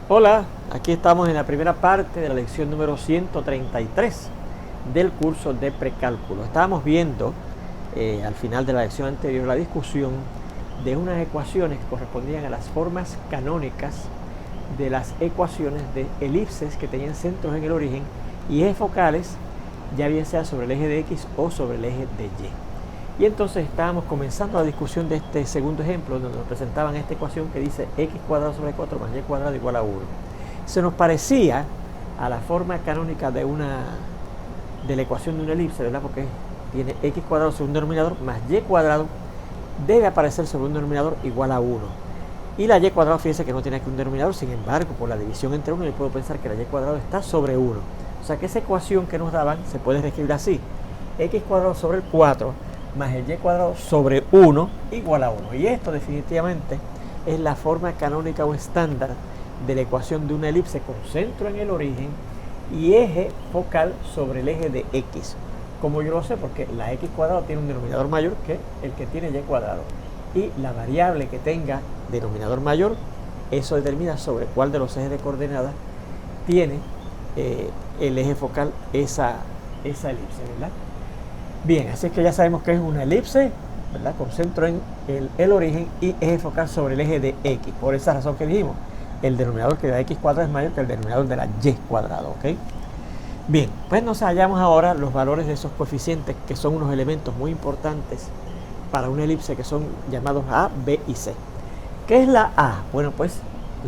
Hola, aquí estamos en la primera parte de la lección número 133 del curso de precálculo. Estábamos viendo al final de la lección anterior la discusión de unas ecuaciones que correspondían a las formas canónicas de las ecuaciones de elipses que tenían centros en el origen y ejes focales, ya bien sea sobre el eje de X o sobre el eje de Y. Y entonces estábamos comenzando la discusión de este segundo ejemplo, donde nos presentaban esta ecuación que dice x cuadrado sobre 4 más y cuadrado igual a 1. Se nos parecía a la forma canónica de la ecuación de una elipse, ¿verdad? Porque tiene x cuadrado sobre un denominador más y cuadrado debe aparecer sobre un denominador igual a 1. Y la y cuadrado, fíjense que no tiene aquí un denominador, sin embargo, por la división entre 1 yo puedo pensar que la y cuadrado está sobre 1. O sea que esa ecuación que nos daban se puede reescribir así: x cuadrado sobre el 4 más el y cuadrado sobre 1 igual a 1. Y esto definitivamente es la forma canónica o estándar de la ecuación de una elipse con centro en el origen y eje focal sobre el eje de X. Como yo lo sé, porque la X cuadrado tiene un denominador mayor que el que tiene Y cuadrado. Y la variable que tenga denominador mayor, eso determina sobre cuál de los ejes de coordenadas tiene el eje focal esa elipse, ¿verdad? Bien, así es que ya sabemos que es una elipse, ¿verdad? Con centro en el origen y eje focal sobre el eje de X. Por esa razón que dijimos, el denominador que da X cuadrado es mayor que el denominador de la Y cuadrado, ¿ok? Bien, pues nos hallamos ahora los valores de esos coeficientes que son unos elementos muy importantes para una elipse, que son llamados A, B y C. ¿Qué es la A? Bueno, pues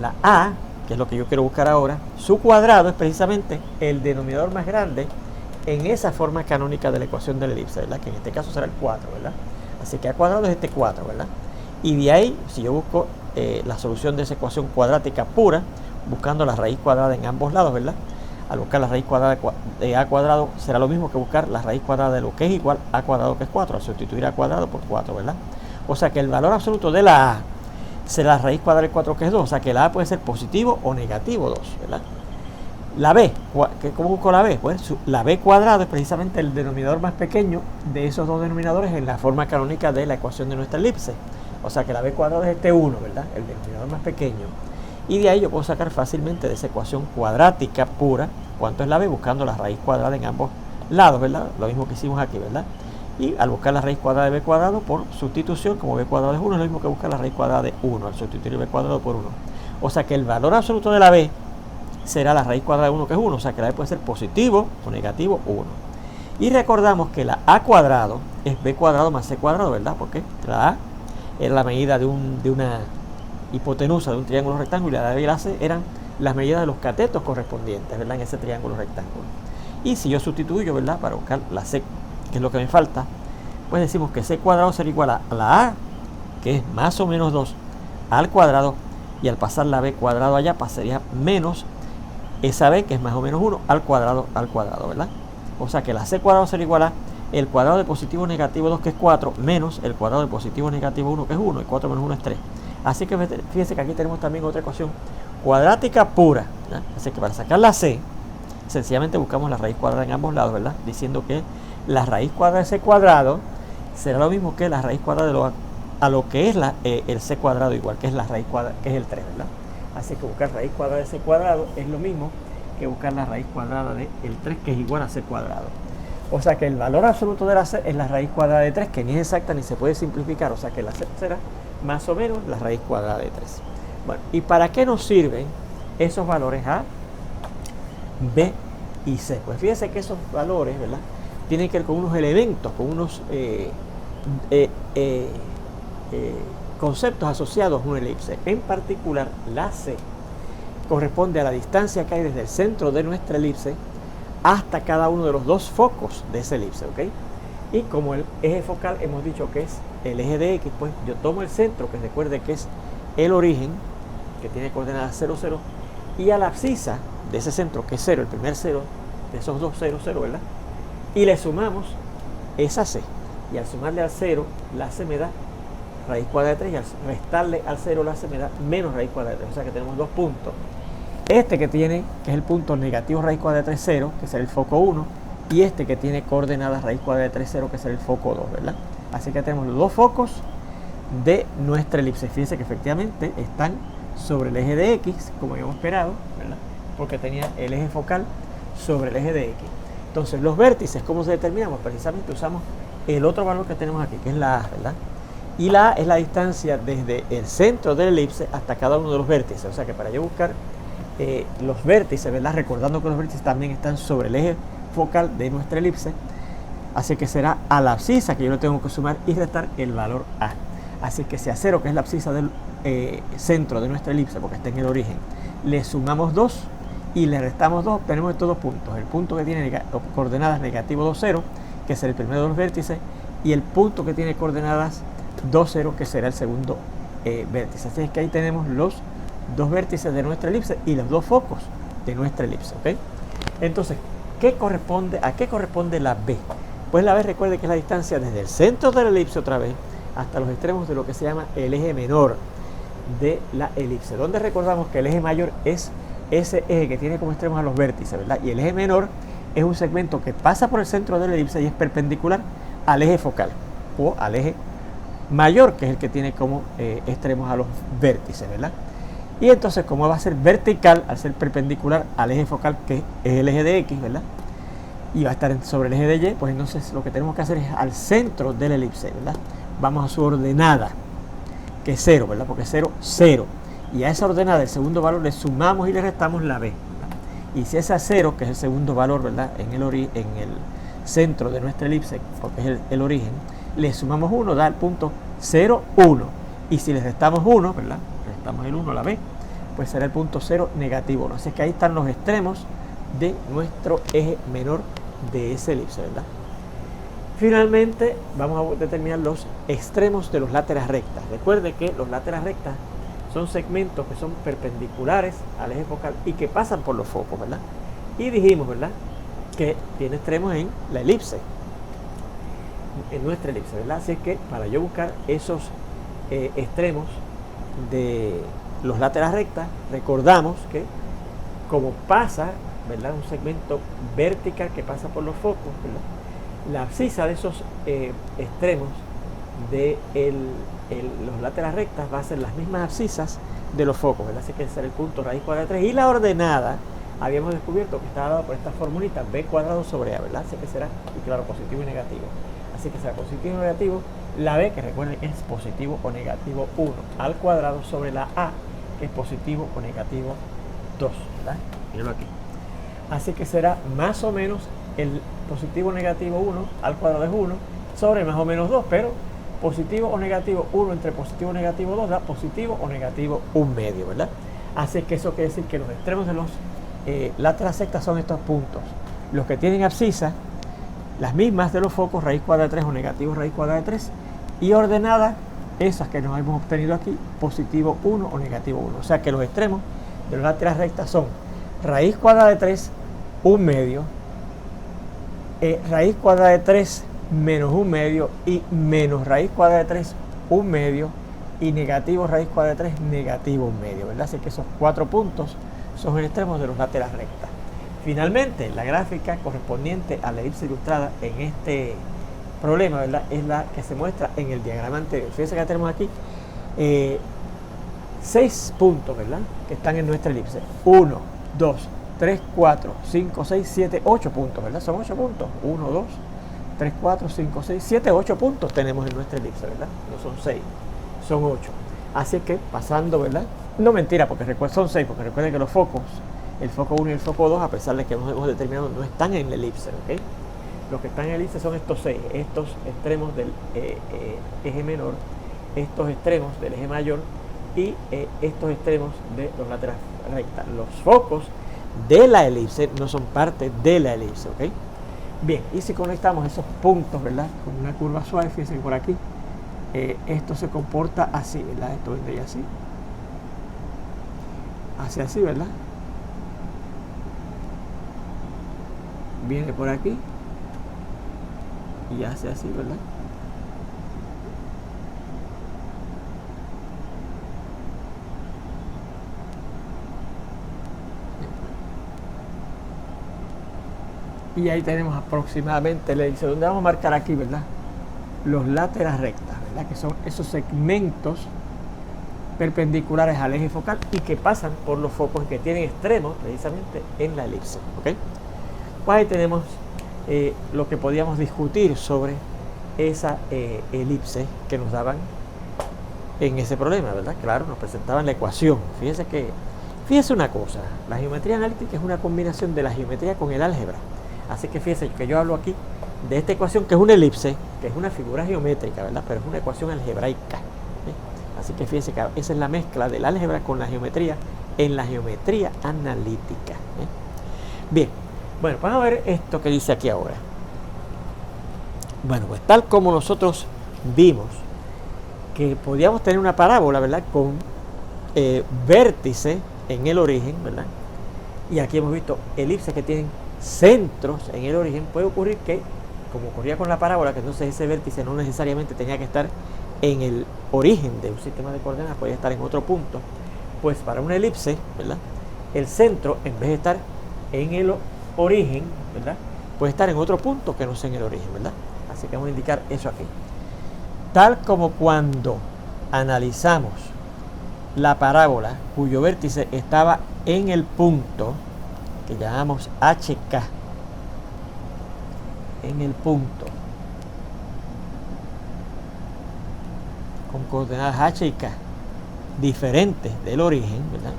la A, que es lo que yo quiero buscar ahora, su cuadrado es precisamente el denominador más grande en esa forma canónica de la ecuación de la elipse, ¿verdad? Que en este caso será el 4, ¿verdad? Así que A cuadrado es este 4, ¿verdad? Y de ahí, si yo busco la solución de esa ecuación cuadrática pura, buscando la raíz cuadrada en ambos lados, ¿verdad? Al buscar la raíz cuadrada de A cuadrado será lo mismo que buscar la raíz cuadrada de lo que es igual a cuadrado, que es 4, al sustituir A cuadrado por 4, ¿verdad? O sea que el valor absoluto de la A será la raíz cuadrada de 4, que es 2, o sea que la A puede ser positivo o negativo 2, ¿verdad? La B, ¿cómo busco la B? Pues la B cuadrado es precisamente el denominador más pequeño de esos dos denominadores en la forma canónica de la ecuación de nuestra elipse. O sea que la B cuadrado es este 1, ¿verdad? El denominador más pequeño. Y de ahí yo puedo sacar fácilmente de esa ecuación cuadrática pura cuánto es la B, buscando la raíz cuadrada en ambos lados, ¿verdad? Lo mismo que hicimos aquí, ¿verdad? Y al buscar la raíz cuadrada de B cuadrado por sustitución, como B cuadrado es 1, es lo mismo que buscar la raíz cuadrada de 1 al sustituir B cuadrado por 1. O sea que el valor absoluto de la B será la raíz cuadrada de 1, que es 1, o sea que la B puede ser positivo o negativo 1. Y recordamos que la A cuadrado es B cuadrado más C cuadrado, ¿verdad? Porque la A era la medida de una hipotenusa de un triángulo rectángulo y la B y la C eran las medidas de los catetos correspondientes, ¿verdad? En ese triángulo rectángulo. Y si yo sustituyo, ¿verdad? Para buscar la C, que es lo que me falta, pues decimos que C cuadrado será igual a la A, que es más o menos 2, al cuadrado, y al pasar la B cuadrado allá pasaría menos esa B, que es más o menos 1, al cuadrado, ¿verdad? O sea que la C cuadrado será igual a el cuadrado de positivo negativo 2, que es 4, menos el cuadrado de positivo negativo 1, que es 1, y 4 menos 1 es 3. Así que fíjense que aquí tenemos también otra ecuación cuadrática pura, ¿verdad? Así que para sacar la C, sencillamente buscamos la raíz cuadrada en ambos lados, ¿verdad? Diciendo que la raíz cuadrada de C cuadrado será lo mismo que la raíz cuadrada a lo que es el C cuadrado igual, que es la raíz cuadrada, que es el 3, ¿verdad? Así que buscar raíz cuadrada de C cuadrado es lo mismo que buscar la raíz cuadrada del 3, que es igual a C cuadrado. O sea que el valor absoluto de la C es la raíz cuadrada de 3, que ni es exacta ni se puede simplificar. O sea que la C será más o menos la raíz cuadrada de 3. Bueno, ¿y para qué nos sirven esos valores A, B y C? Pues fíjense que esos valores, ¿verdad?, tienen que ver con unos elementos, con unos conceptos asociados a una elipse. En particular, la C corresponde a la distancia que hay desde el centro de nuestra elipse hasta cada uno de los dos focos de esa elipse, ¿ok? Y como el eje focal hemos dicho que es el eje de X, pues yo tomo el centro, que recuerde que es el origen, que tiene coordenadas 0, 0, y a la abscisa de ese centro, que es 0, el primer 0 de esos dos 0, 0, ¿verdad? Y le sumamos esa C. Y al sumarle al 0, la C me da raíz cuadrada de 3, y al restarle al 0 la C me da menos raíz cuadrada de 3. O sea que tenemos dos puntos. Este que tiene, que es el punto negativo raíz cuadrada de 3, 0, que será el foco 1, y este que tiene coordenadas raíz cuadrada de 3, 0, que será el foco 2, ¿verdad? Así que tenemos los dos focos de nuestra elipse. Fíjense que efectivamente están sobre el eje de X, como habíamos esperado, ¿verdad? Porque tenía el eje focal sobre el eje de X. Entonces, los vértices, ¿cómo se determinan? Precisamente usamos el otro valor que tenemos aquí, que es la A, ¿verdad? Y la A es la distancia desde el centro de la elipse hasta cada uno de los vértices. O sea que para yo buscar los vértices, ¿verdad? Recordando que los vértices también están sobre el eje focal de nuestra elipse, así que será a la abscisa que yo le tengo que sumar y restar el valor A. Así que si a 0, que es la abscisa del centro de nuestra elipse, porque está en el origen, le sumamos 2 y le restamos 2, obtenemos estos dos puntos. El punto que tiene coordenadas negativo 2, 0, que será el primero de los vértices, y el punto que tiene coordenadas 2, 0, que será el segundo vértice. Así es que ahí tenemos los dos vértices de nuestra elipse y los dos focos de nuestra elipse, ¿ok? Entonces, ¿a qué corresponde la B? Pues la B, recuerde que es la distancia desde el centro de la elipse otra vez hasta los extremos de lo que se llama el eje menor de la elipse, donde recordamos que el eje mayor es ese eje que tiene como extremos a los vértices, ¿verdad? Y el eje menor es un segmento que pasa por el centro de la elipse y es perpendicular al eje focal o al eje mayor, que es el que tiene como extremos a los vértices, ¿verdad? Y entonces, como va a ser vertical, al ser perpendicular al eje focal, que es el eje de X, ¿verdad? Y va a estar sobre el eje de Y, pues entonces lo que tenemos que hacer es al centro de la elipse, ¿verdad? Vamos a su ordenada, que es 0, ¿verdad? Porque 0, 0. Y a esa ordenada, el segundo valor, le sumamos y le restamos la B, ¿verdad? Y si es a 0, que es el segundo valor, ¿verdad? En el centro de nuestra elipse, porque es el origen, le sumamos 1, da el punto 0, 1. Y si le restamos 1, ¿verdad? Restamos el 1 a la B, pues será el punto 0, negativo 1. Así que ahí están los extremos de nuestro eje menor de esa elipse, ¿verdad? Finalmente, vamos a determinar los extremos de los láteras rectas. Recuerde que los láteras rectas son segmentos que son perpendiculares al eje focal y que pasan por los focos, ¿verdad? Y dijimos, ¿verdad?, que tiene extremos en la elipse, en nuestra elipse, ¿verdad? Así que para yo buscar esos extremos de los láteras rectas, recordamos que como pasa, ¿verdad?, un segmento vertical que pasa por los focos, ¿verdad?, la abscisa de esos extremos de los láteras rectas va a ser las mismas abscisas de los focos, ¿verdad? Así que será el punto raíz cuadrada de 3. Y la ordenada, habíamos descubierto que estaba dada por esta formulita, b cuadrado sobre a, ¿verdad? Así que será, y claro, positivo y negativo. Así que será positivo y negativo. La b, que recuerden es positivo o negativo 1 al cuadrado sobre la a, que es positivo o negativo 2, ¿verdad? Mírenlo aquí. Así que será más o menos el positivo o negativo 1 al cuadrado es 1 sobre más o menos 2, pero positivo o negativo 1 entre positivo o negativo 2 da positivo o negativo 1 medio, ¿verdad? Así que eso quiere decir que los extremos de los láteras rectas son estos puntos. Los que tienen abscisa, las mismas de los focos, raíz cuadrada de 3 o negativo raíz cuadrada de 3, y ordenadas, esas que nos hemos obtenido aquí, positivo 1 o negativo 1. O sea que los extremos de los láteras rectas son raíz cuadrada de 3, 1 medio, raíz cuadrada de 3 menos 1 medio y menos raíz cuadrada de 3, 1 medio y negativo raíz cuadrada de 3, negativo 1 medio, ¿verdad? Así que esos 4 puntos son los extremos de los láteras rectas. Finalmente, la gráfica correspondiente a la elipse ilustrada en este problema, ¿verdad?, es la que se muestra en el diagrama anterior. Fíjense que tenemos aquí 6 puntos, ¿verdad?, que están en nuestra elipse. 1, 2, 3, 4, 5, 6, 7, 8 puntos, ¿verdad? Son 8 puntos. 1, 2, 3, 4, 5, 6, 7, 8 puntos tenemos en nuestra elipse, ¿verdad? No son 6, son 8. Así que pasando, ¿verdad? No, mentira, porque son 6, porque recuerden que los focos, el foco 1 y el foco 2, a pesar de que hemos determinado, no están en la elipse, ¿ok? Los que están en la elipse son estos 6, estos extremos del eje menor, estos extremos del eje mayor y estos extremos de los láteras rectas. Los focos de la elipse no son parte de la elipse, ¿ok? Bien, y si conectamos esos puntos, ¿verdad?, con una curva suave, fíjense por aquí, esto se comporta así, ¿verdad? Esto vendría así, hacia así, ¿verdad? Viene por aquí y hace así, ¿verdad? Y ahí tenemos aproximadamente la elipse, donde vamos a marcar aquí, ¿verdad?, los láteras rectas, ¿verdad?, que son esos segmentos perpendiculares al eje focal y que pasan por los focos y que tienen extremos precisamente en la elipse. ¿Okay? Pues ahí tenemos lo que podíamos discutir sobre esa elipse que nos daban en ese problema, ¿verdad? Claro, nos presentaban la ecuación. Fíjese una cosa, la geometría analítica es una combinación de la geometría con el álgebra. Así que fíjese que yo hablo aquí de esta ecuación que es una elipse, que es una figura geométrica, ¿verdad? Pero es una ecuación algebraica. Así que fíjese que esa es la mezcla del álgebra con la geometría en la geometría analítica. Bien, bueno, vamos a ver esto que dice aquí ahora. Bueno, pues tal como nosotros vimos que podíamos tener una parábola, ¿verdad? Con vértice en el origen, ¿verdad? Y aquí hemos visto elipses que tienen centros en el origen. Puede ocurrir que, como ocurría con la parábola, que entonces ese vértice no necesariamente tenía que estar en el origen de un sistema de coordenadas, podía estar en otro punto. Pues para una elipse, ¿verdad? El centro, en vez de estar en el origen, ¿verdad? Puede estar en otro punto que no sea en el origen, ¿verdad? Así que vamos a indicar eso aquí. Tal como cuando analizamos la parábola cuyo vértice estaba en el punto que llamamos HK, en el punto con coordenadas H y K diferentes del origen, ¿verdad?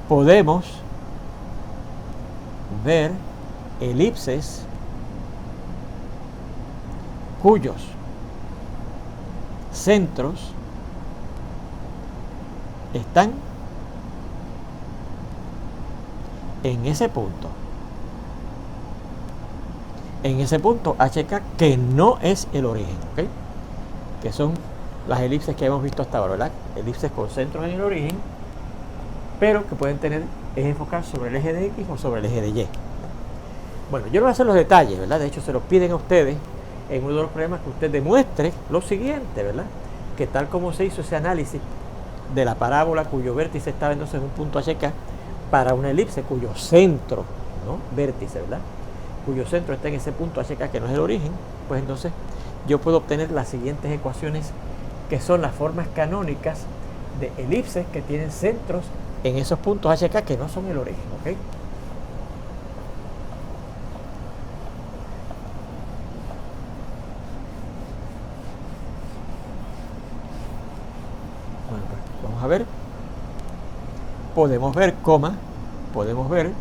Podemos ver elipses cuyos centros están en ese punto HK, que no es el origen, ¿ok? Que son las elipses que hemos visto hasta ahora, ¿verdad? Elipses con centros en el origen, pero que pueden tener eje focal sobre el eje de X o sobre el eje de Y. Bueno, yo no voy a hacer los detalles, ¿verdad? De hecho, se los piden a ustedes en uno de los problemas que usted demuestre lo siguiente, ¿verdad? Que tal como se hizo ese análisis de la parábola cuyo vértice estaba entonces en un punto HK, para una elipse cuyo centro, ¿no? Vértice, ¿verdad? Cuyo centro está en ese punto HK que no es el origen, pues entonces yo puedo obtener las siguientes ecuaciones, que son las formas canónicas de elipses que tienen centros en esos puntos HK que no son el origen, ¿ok? Bueno, pues vamos a ver. Podemos ver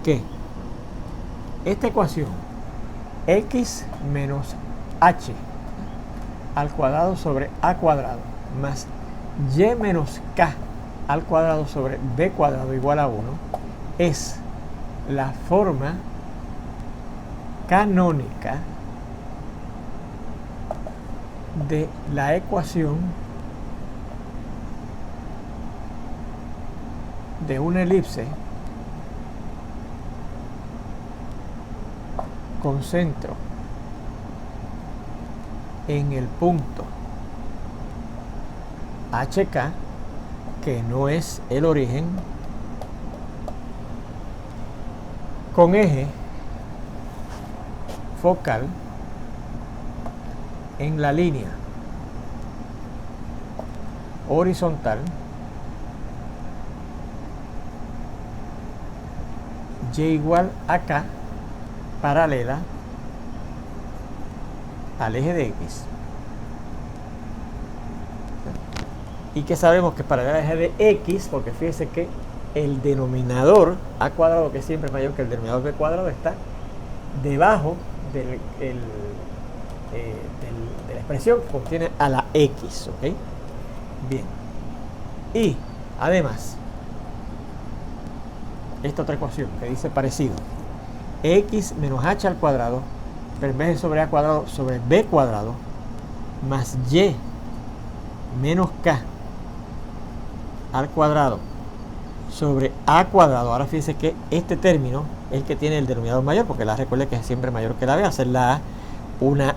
que esta ecuación x menos h al cuadrado sobre a cuadrado más y menos k al cuadrado sobre b cuadrado igual a 1 es la forma canónica de la ecuación de una elipse con centro en el punto HK, que no es el origen, con eje focal en la línea horizontal y igual a K, paralela al eje de X, y que sabemos que paralela al eje de X, porque fíjese que el denominador a cuadrado, que es siempre mayor que el denominador b cuadrado, está debajo de la expresión que contiene a la X, ¿ok? Bien, y además esta otra ecuación que dice parecido: x menos h al cuadrado, pero en vez de sobre a cuadrado, sobre b cuadrado, más y menos k al cuadrado sobre a cuadrado. Ahora fíjense que este término es el que tiene el denominador mayor, porque la recuerde que es siempre mayor que la b. Hacer la a una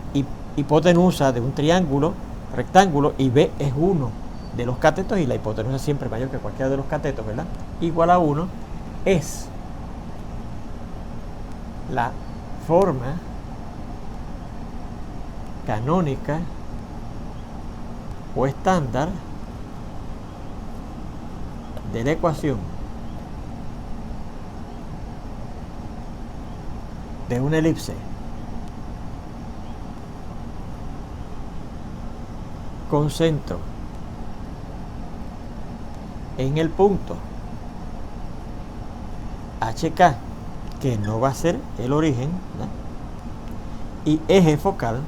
hipotenusa de un triángulo rectángulo y b es uno de los catetos, y la hipotenusa es siempre mayor que cualquiera de los catetos, ¿verdad? Igual a 1 es la forma canónica o estándar de la ecuación de una elipse con centro en el punto HK, que no va a ser el origen, ¿no? Y eje focal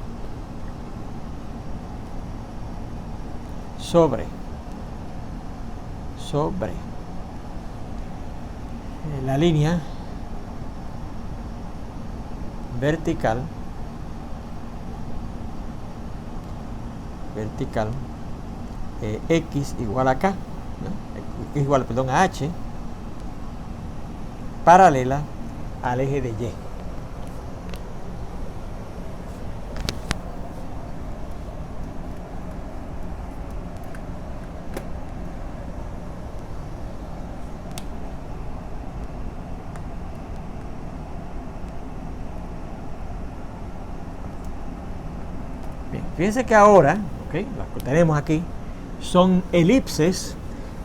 sobre la línea vertical X igual a K, ¿no? X igual, perdón, a H, paralela al eje de Y. Bien, fíjense que ahora, ¿okay?, las que tenemos aquí son elipses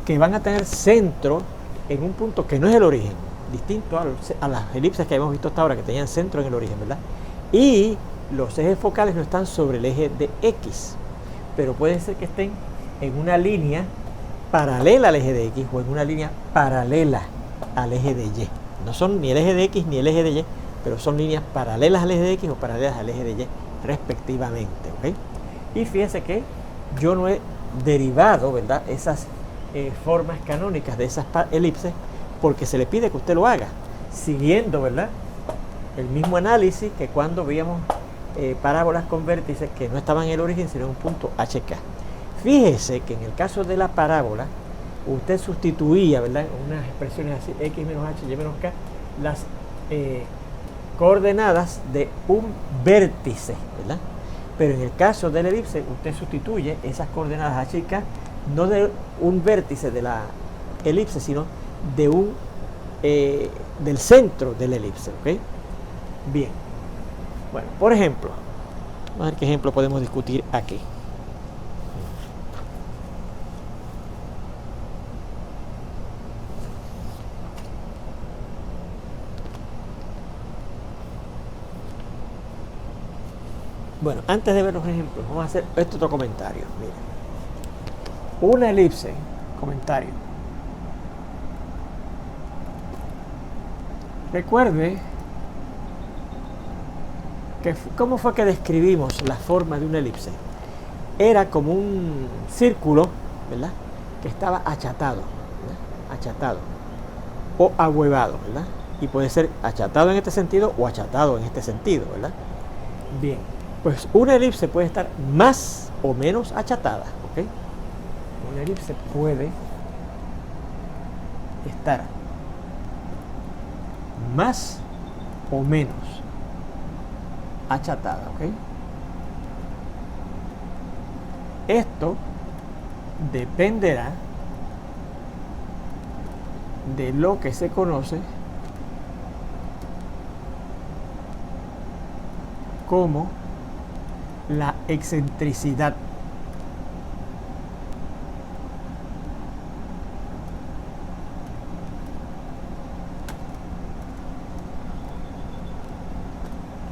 que van a tener centro en un punto que no es el origen, distinto a las elipses que hemos visto hasta ahora, que tenían centro en el origen, ¿verdad? Y los ejes focales no están sobre el eje de X, pero puede ser que estén en una línea paralela al eje de X o en una línea paralela al eje de Y. No son ni el eje de X ni el eje de Y, pero son líneas paralelas al eje de X o paralelas al eje de Y respectivamente, ¿ok? Y fíjense que yo no he derivado, ¿verdad?, esas formas canónicas de esas elipses, porque se le pide que usted lo haga siguiendo, ¿verdad?, el mismo análisis que cuando veíamos parábolas con vértices que no estaban en el origen sino en un punto HK. Fíjese que en el caso de la parábola usted sustituía, ¿verdad?, en unas expresiones así, X menos H, Y menos K, las coordenadas de un vértice, ¿verdad? Pero en el caso de la elipse usted sustituye esas coordenadas H y K no de un vértice de la elipse, sino de del centro de la elipse, ¿ok? Bien. Bueno, por ejemplo, vamos a ver qué ejemplo podemos discutir aquí. Bueno, antes de ver los ejemplos, vamos a hacer este otro comentario. Miren. Una elipse, comentario. Recuerde que cómo fue que describimos la forma de una elipse. Era como un círculo, ¿verdad?, que estaba achatado, ¿verdad?, achatado o ahuevado, ¿verdad? Y puede ser achatado en este sentido o achatado en este sentido, ¿verdad? Bien, pues una elipse puede estar más o menos achatada, ¿ok? Una elipse puede estar más o menos achatada, ¿ok? Esto dependerá de lo que se conoce como la excentricidad.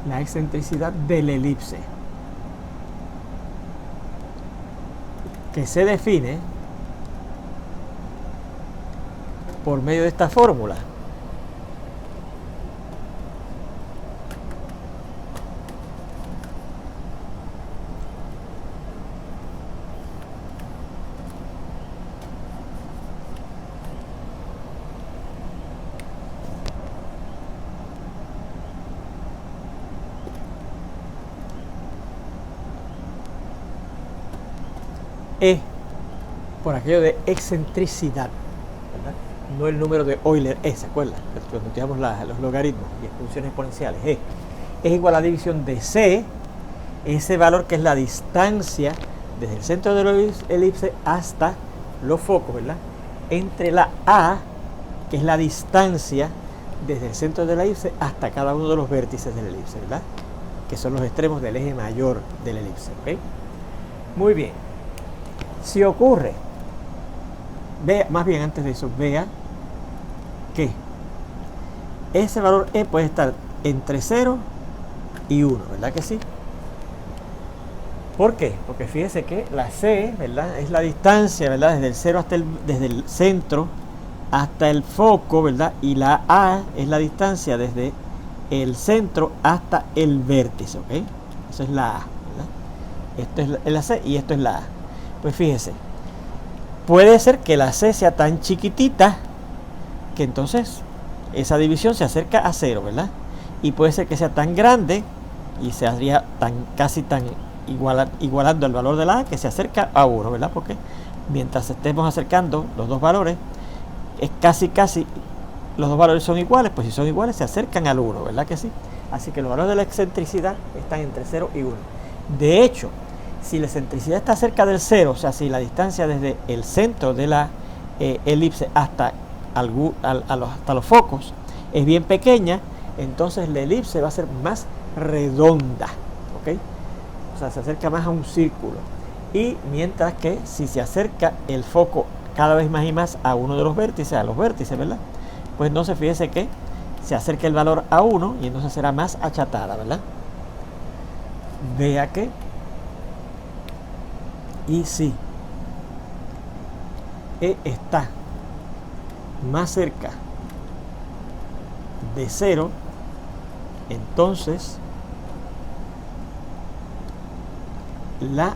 La excentricidad de la elipse, que se define por medio de esta fórmula. E por aquello de excentricidad, ¿verdad? No el número de Euler, ¿se acuerdan? Cuando estudiamos los logaritmos y funciones exponenciales. E es igual a la división de C, ese valor que es la distancia desde el centro de la elipse hasta los focos, ¿verdad?, entre la A, que es la distancia desde el centro de la elipse hasta cada uno de los vértices de la elipse, ¿verdad?, que son los extremos del eje mayor de la elipse, ¿ok? Muy bien. Si ocurre, vea, más bien antes de eso, vea que ese valor E puede estar entre 0 y 1, ¿verdad que sí? ¿Por qué? Porque fíjese que la C, ¿verdad?, es la distancia, ¿verdad?, desde el 0 hasta desde el centro hasta el foco, ¿verdad? Y la A es la distancia desde el centro hasta el vértice, ¿ok? Eso es la A, ¿verdad? Esto es la C y esto es la A. Pues fíjese, puede ser que la C sea tan chiquitita que entonces esa división se acerca a 0, ¿verdad? Y puede ser que sea tan grande y se haría casi tan igualando el valor de la A que se acerca a 1, ¿verdad? Porque mientras estemos acercando los dos valores, es casi los dos valores son iguales, pues si son iguales se acercan al 1, ¿verdad que sí? Así que los valores de la excentricidad están entre 0 y 1. De hecho, si la excentricidad está cerca del 0, o sea, si la distancia desde el centro de la elipse hasta los focos es bien pequeña, entonces la elipse va a ser más redonda, ¿ok? O sea, se acerca más a un círculo. Y mientras que si se acerca el foco cada vez más y más a uno de los vértices, ¿verdad? Pues entonces fíjese que se acerca el valor a 1 y entonces será más achatada, ¿verdad? Vea que y si E está más cerca de 0, entonces la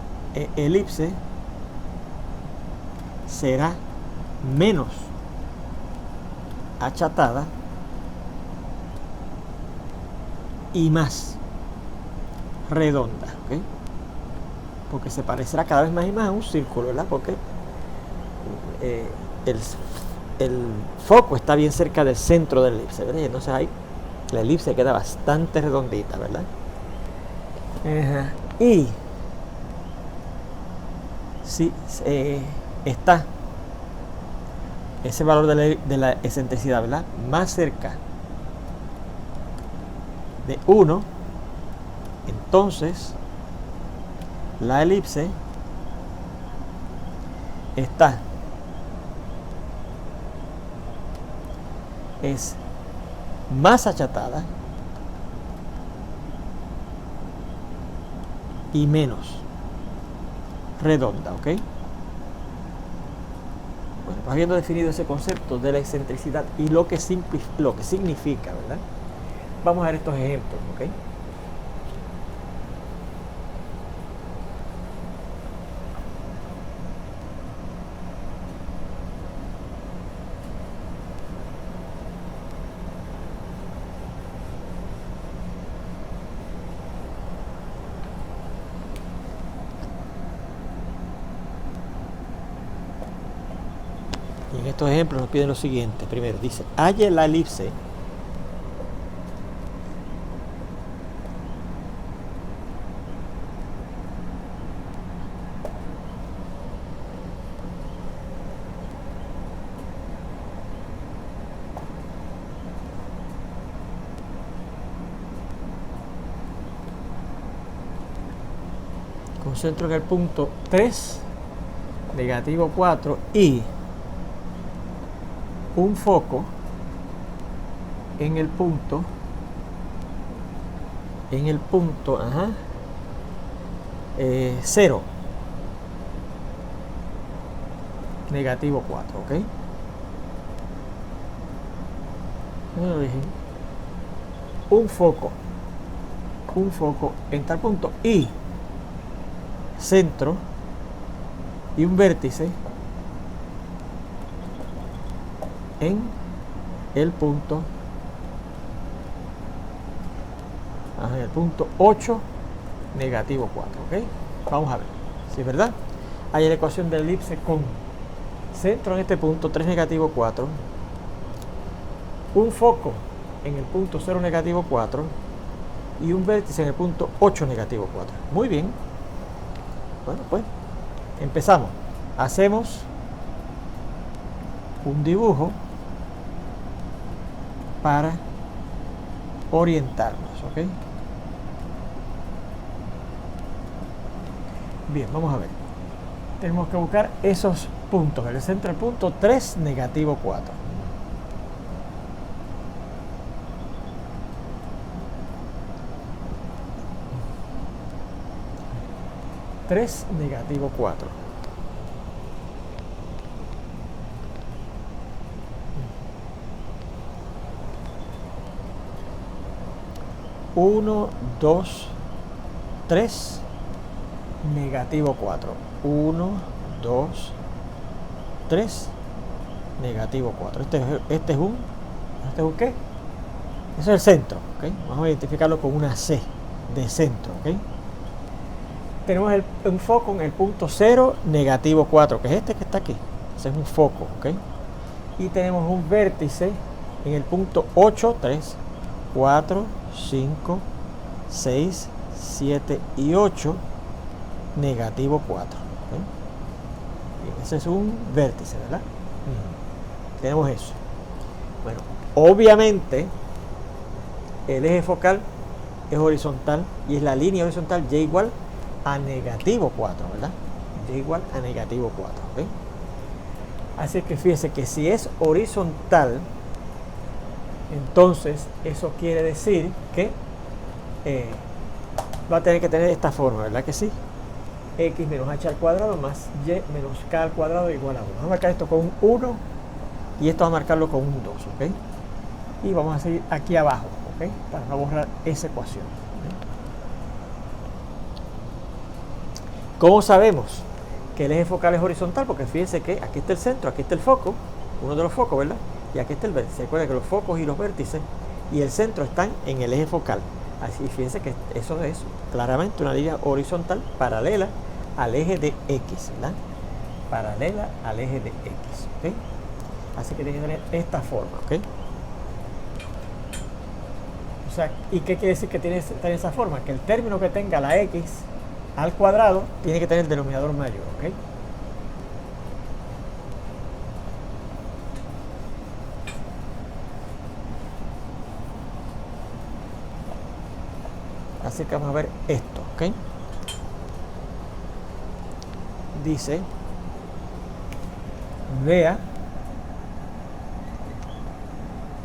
elipse será menos achatada y más redonda, ¿ok? Porque se parecerá cada vez más y más a un círculo, ¿verdad? Porque el foco está bien cerca del centro de la elipse, ¿verdad? Y entonces ahí la elipse queda bastante redondita, ¿verdad? Y si está ese valor de la excentricidad, ¿verdad?, más cerca de 1, entonces la elipse es más achatada y menos redonda, ¿ok? Bueno, habiendo definido ese concepto de la excentricidad y lo que significa, ¿verdad?, vamos a ver estos ejemplos, ¿ok? Y en estos ejemplos nos piden lo siguiente. Primero dice, halle la elipse con centro en el punto 3, negativo 4 y un foco en el punto ajá, 0, negativo 4, ¿ok? Un foco en tal punto y centro y un vértice en el punto 8, negativo 4, ¿ok? Vamos a ver, si es verdad, hay la ecuación de la elipse con centro en este punto 3, negativo 4, un foco en el punto 0, negativo 4 y un vértice en el punto 8, negativo 4. Muy bien. Bueno, pues empezamos. Hacemos un dibujo para orientarnos, ¿ok? Bien, vamos a ver. tenemos que buscar esos puntos. El centro del punto 3, negativo 4. Tres, negativo 4. Uno, 2, 3, negativo 4. 1, 2, 3, negativo 4. Este es un ¿qué? Eso es el centro, ¿okay? Vamos a identificarlo con una C de centro, ¿ok? Tenemos un foco en el punto 0, negativo 4, que es este que está aquí. Ese es un foco, ¿ok? Y tenemos un vértice en el punto 8, 3, 4, 5, 6, 7 y 8, negativo 4. ¿Okay? Ese es un vértice, ¿verdad? Tenemos eso. Bueno, obviamente el eje focal es horizontal y es la línea horizontal y igual a negativo 4, ¿verdad? Y igual a negativo 4. ¿Okay? Así que fíjese que si es horizontal, entonces eso quiere decir que va a tener que tener esta forma, ¿verdad que sí? X menos h al cuadrado más y menos k al cuadrado igual a 1. Vamos a marcar esto con un 1 y esto vamos a marcarlo con un 2, ¿ok? Y vamos a seguir aquí abajo, ¿ok? Para no borrar esa ecuación. ¿Okay? ¿Cómo sabemos que el eje focal es horizontal? Porque fíjense que aquí está el centro, aquí está el foco, uno de los focos, ¿verdad? Y aquí está el vértice. Recuerden que los focos y los vértices y el centro están en el eje focal. Así, fíjense que eso es claramente una línea horizontal paralela al eje de X, ¿verdad? Paralela al eje de X, ¿ok? Así que tiene que tener esta forma, ¿ok? O sea, ¿y qué quiere decir que tiene esa forma? Que el término que tenga la X al cuadrado tiene que tener el denominador mayor, ¿ok? Así que vamos a ver esto, ¿ok? Dice, vea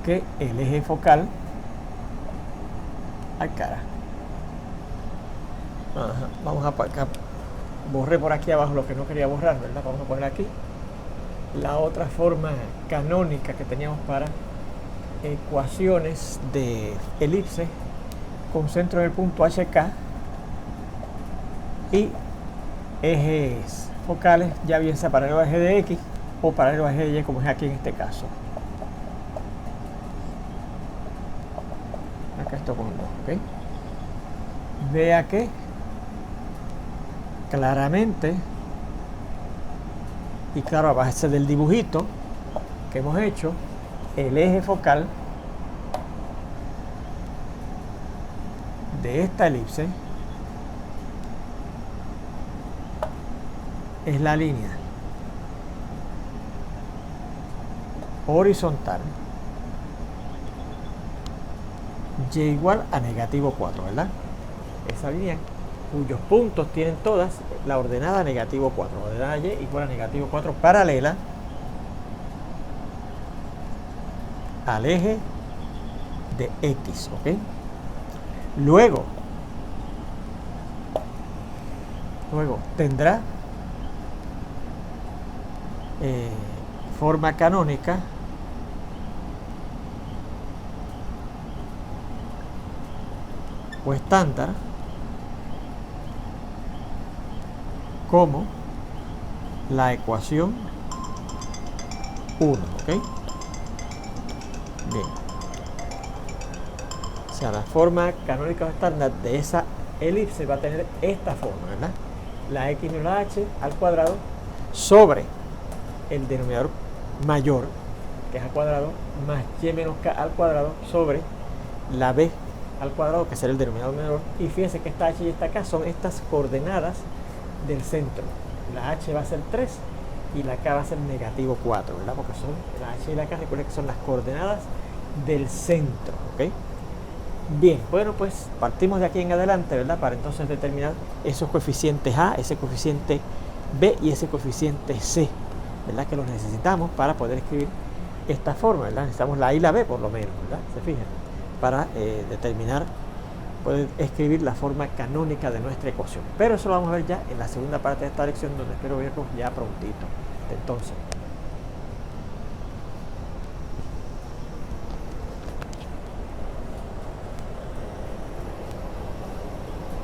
que el eje focal cara. Vamos a acá. Borré por aquí abajo lo que no quería borrar, ¿verdad? Vamos a poner aquí la otra forma canónica que teníamos para ecuaciones de elipse con centro en el punto HK y ejes focales, ya bien sea paralelo al eje de X o paralelo al eje de Y, como es aquí en este caso. Acá esto con 2, ¿ok? Vea que claramente, y claro, a base del dibujito que hemos hecho, el eje focal de esta elipse es la línea horizontal y igual a negativo 4, ¿verdad? Esa línea cuyos puntos tienen todas la ordenada negativo 4, la ordenada y igual a negativo 4 paralela al eje de X, ¿ok? Luego tendrá forma canónica o estándar como la ecuación 1, ¿ok? Bien. O sea, la forma canónica o estándar de esa elipse va a tener esta forma, ¿verdad? La X menos la H al cuadrado sobre el denominador mayor, que es al cuadrado, más Y menos K al cuadrado sobre la B al cuadrado, que será el denominador menor. Y fíjense que esta H y esta K son estas coordenadas del centro. La H va a ser 3 y la K va a ser negativo 4, ¿verdad? Porque son la H y la K, recuerden que son las coordenadas del centro, ¿ok? Bien, bueno, pues partimos de aquí en adelante, ¿verdad? Para entonces determinar esos coeficientes A, ese coeficiente B y ese coeficiente C, ¿verdad? Que los necesitamos para poder escribir esta forma, ¿verdad? Necesitamos la A y la B por lo menos, ¿verdad? Se fijan, para determinar, poder escribir la forma canónica de nuestra ecuación. Pero eso lo vamos a ver ya en la segunda parte de esta lección, donde espero verlos ya prontito. Hasta entonces.